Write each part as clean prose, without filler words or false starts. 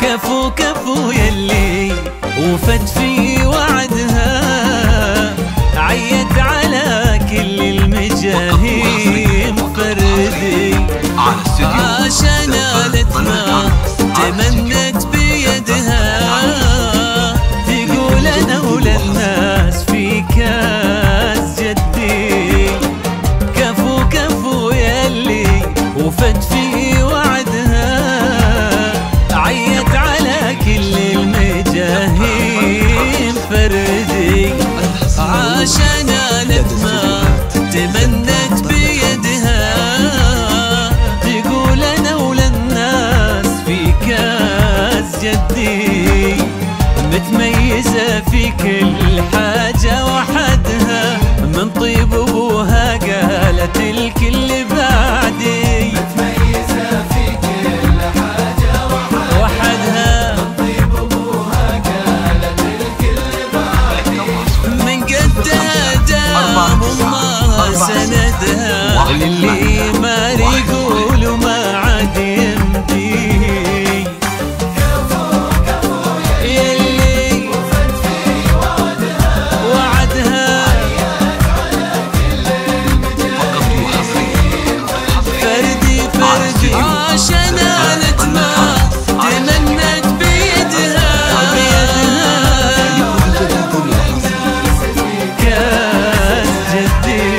كفو كفو يلي وفت في وعدها، عيت على كل المجاهيم فردي، عشان نالتنا تمنت بيدها، تقول انا وللناس في كاس جدي. كفو كفو يلي وفت في وعدها، عيت على كل المجاهيم فردي، عشان نالتنا تمنت بيدها، تقول انا وللناس في كاس جدي، متميزة في كل حاجة وحدها، من طيب ابوها قالت الكل بعدي، متميزة في كل حاجة وحدها، من طيب ابوها قالت الكل بعدي، من قدها دام الله سندها، للي ما يقول وما عاد يمدي. كفو كفو يلي وفت في وعدها، عيت على كل المجاهيم فردي فردي، عشان نالتنا تمنت بيدها، كاس جدي.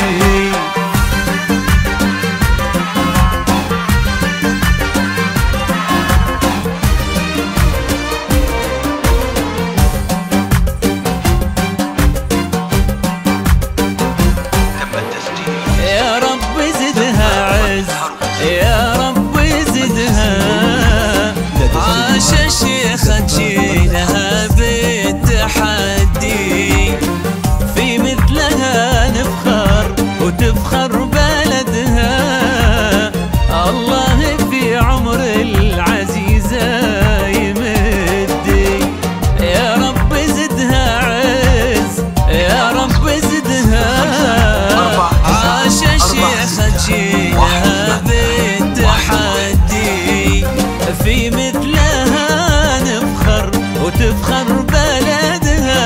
يا رب زدها عز، يا رب زدها، عاش الشيخة تشيلها بالتحدي، في مثلها نفخر وتفخر بلدها، الله في عمر العزيزة يمدي. يا رب زدها عز، يا رب زدها، عاش الشيخة تشيلها بالتحدي، في مثلها نفخر وتفخر بلدها،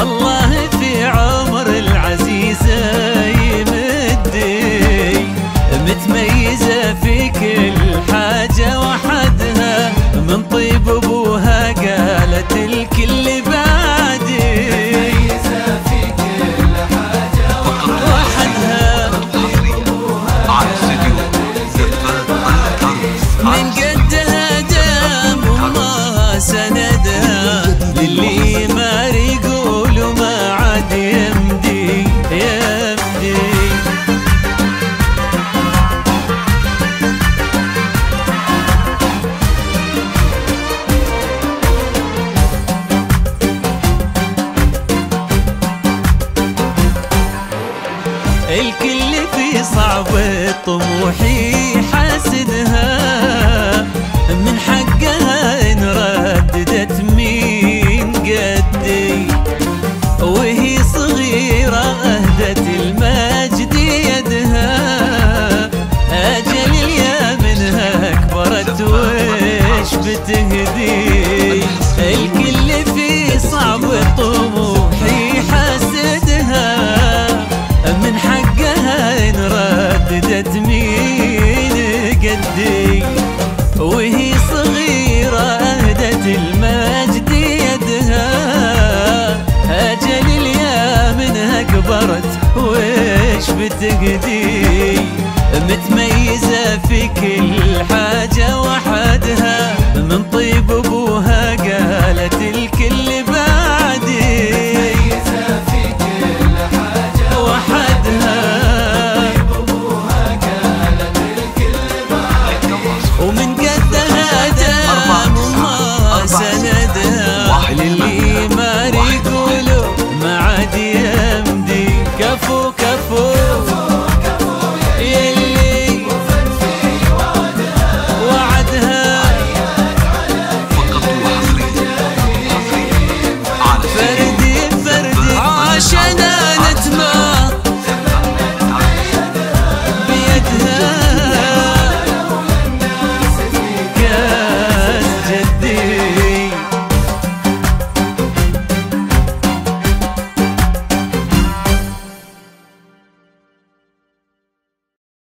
الله في عمر العزيزة يمدي، متميزة في كل حاجة وحدها، من طيب ابوها قالت الكل بعدي، متميزة في كل حاجة وحدها، من قدها دام الله سندها، للي ما يقول وما عاد يمدي يمدي. الكل في صعب طموحي حاسدها، من حقها إن رددت مين قدي، وهي صغيرة أهدت المجد يدها، أجل اليا منها كبرت وش بتهدي. الكل في صعب طموحي حاسدها، من حقها إن رددت مين قدي، وهي صغيرة أهدت المجد يدها، أجل اليا منها كبرت وش بتقدي، متميزة في كل حاجة